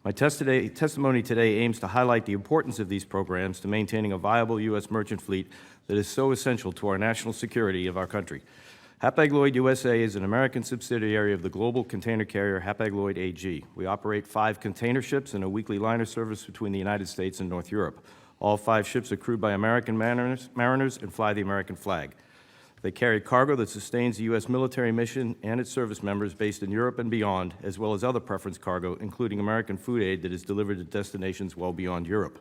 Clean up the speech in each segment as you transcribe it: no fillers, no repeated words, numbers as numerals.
My testimony today aims to highlight the importance of these programs to maintaining a viable U.S. merchant fleet that is so essential to our national security of our country. Hapag-Lloyd USA is an American subsidiary of the global container carrier Hapag-Lloyd AG. We operate 5 container ships and a weekly liner service between the United States and North Europe. All 5 ships are crewed by American mariners and fly the American flag. They carry cargo that sustains the U.S. military mission and its service members based in Europe and beyond, as well as other preference cargo, including American food aid that is delivered to destinations well beyond Europe.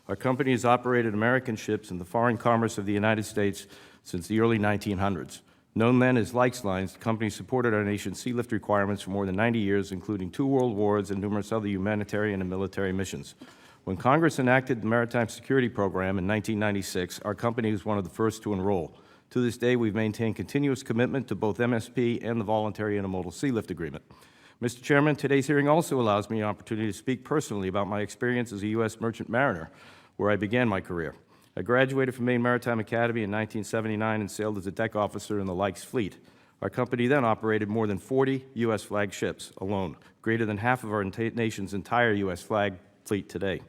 Our company has operated American ships in the foreign commerce of the United States since the early 1900s. Known then as Likes Lines, the company supported our nation's sea lift requirements for more than 90 years, including 2 world wars and numerous other humanitarian and military missions. When Congress enacted the Maritime Security Program in 1996, our company was one of the first to enroll. To this day, we've maintained continuous commitment to both MSP and the Voluntary Intermodal Sea Lift Agreement. Mr. Chairman, today's hearing also allows me an opportunity to speak personally about my experience as a U.S. merchant mariner, where I began my career. I graduated from Maine Maritime Academy in 1979 and sailed as a deck officer in the Likes fleet. Our company then operated more than 40 U.S. flag ships alone, greater than half of our nation's entire U.S. flag fleet today.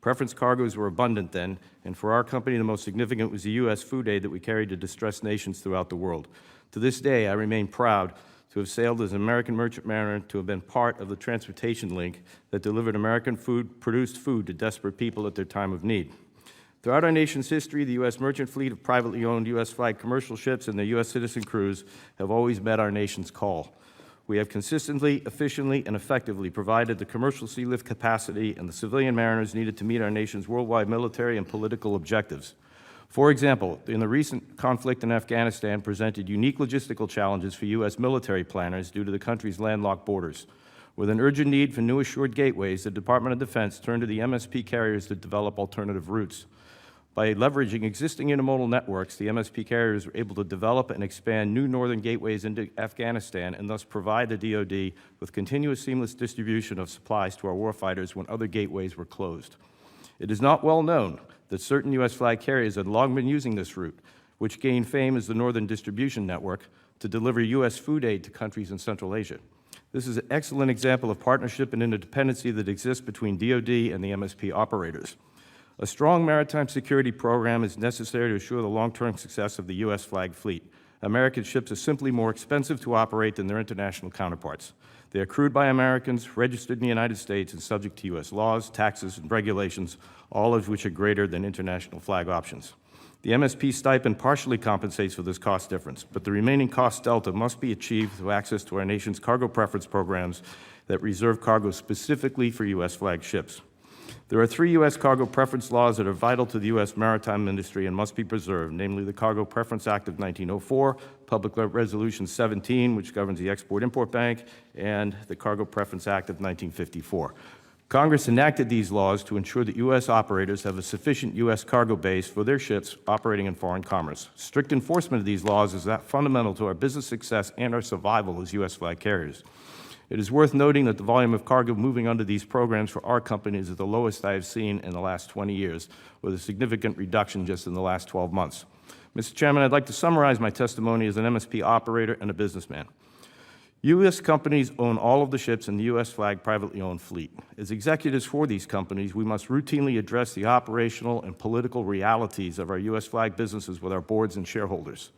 Preference cargoes were abundant then, and for our company, the most significant was the U.S. food aid that we carried to distressed nations throughout the world. To this day, I remain proud to have sailed as an American merchant mariner, to have been part of the transportation link that delivered American produced food to desperate people at their time of need. Throughout our nation's history, the U.S. merchant fleet of privately owned U.S. flag commercial ships and the U.S. citizen crews have always met our nation's call. We have consistently, efficiently, and effectively provided the commercial sea lift capacity and the civilian mariners needed to meet our nation's worldwide military and political objectives. For example, in the recent conflict in Afghanistan presented unique logistical challenges for U.S. military planners due to the country's landlocked borders. With an urgent need for new assured gateways, the Department of Defense turned to the MSP carriers to develop alternative routes. By leveraging existing intermodal networks, the MSP carriers were able to develop and expand new northern gateways into Afghanistan and thus provide the DoD with continuous seamless distribution of supplies to our warfighters when other gateways were closed. It is not well known that certain U.S. flag carriers had long been using this route, which gained fame as the Northern Distribution Network, to deliver U.S. food aid to countries in Central Asia. This is an excellent example of partnership and interdependency that exists between DoD and the MSP operators. A strong maritime security program is necessary to assure the long-term success of the U.S. flag fleet. American ships are simply more expensive to operate than their international counterparts. They are crewed by Americans, registered in the United States, and subject to U.S. laws, taxes, and regulations, all of which are greater than international flag options. The MSP stipend partially compensates for this cost difference, but the remaining cost delta must be achieved through access to our nation's cargo preference programs that reserve cargo specifically for U.S. flag ships. There are 3 U.S. cargo preference laws that are vital to the U.S. maritime industry and must be preserved, namely the Cargo Preference Act of 1904, Public Resolution 17, which governs the Export-Import Bank, and the Cargo Preference Act of 1954. Congress enacted these laws to ensure that U.S. operators have a sufficient U.S. cargo base for their ships operating in foreign commerce. Strict enforcement of these laws is fundamental to our business success and our survival as U.S. flag carriers. It is worth noting that the volume of cargo moving under these programs for our companies is the lowest I have seen in the last 20 years, with a significant reduction just in the last 12 months. Mr. Chairman, I'd like to summarize my testimony as an MSP operator and a businessman. U.S. companies own all of the ships in the U.S. flag privately owned fleet. As executives for these companies, we must routinely address the operational and political realities of our U.S. flag businesses with our boards and shareholders.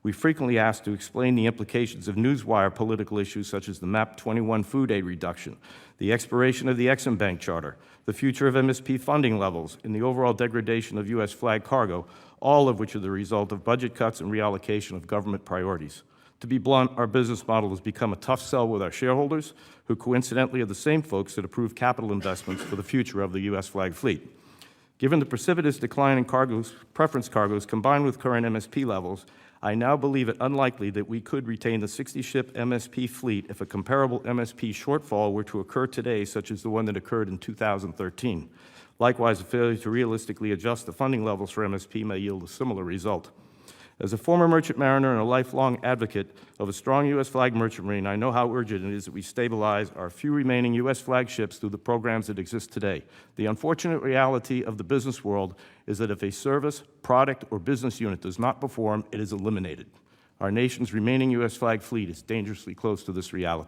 We frequently ask to explain the implications of newswire political issues such as the MAP 21 food aid reduction, the expiration of the Ex-Im Bank Charter, the future of MSP funding levels, and the overall degradation of U.S. flag cargo, all of which are the result of budget cuts and reallocation of government priorities. To be blunt, our business model has become a tough sell with our shareholders, who coincidentally are the same folks that approve capital investments for the future of the U.S. flag fleet. Given the precipitous decline in preference cargoes combined with current MSP levels, I now believe it unlikely that we could retain the 60-ship MSP fleet if a comparable MSP shortfall were to occur today, such as the one that occurred in 2013. Likewise, a failure to realistically adjust the funding levels for MSP may yield a similar result. As a former merchant mariner and a lifelong advocate of a strong U.S. flag merchant marine, I know how urgent it is that we stabilize our few remaining U.S. flag ships through the programs that exist today. The unfortunate reality of the business world is that if a service, product, or business unit does not perform, it is eliminated. Our nation's remaining U.S. flag fleet is dangerously close to this reality.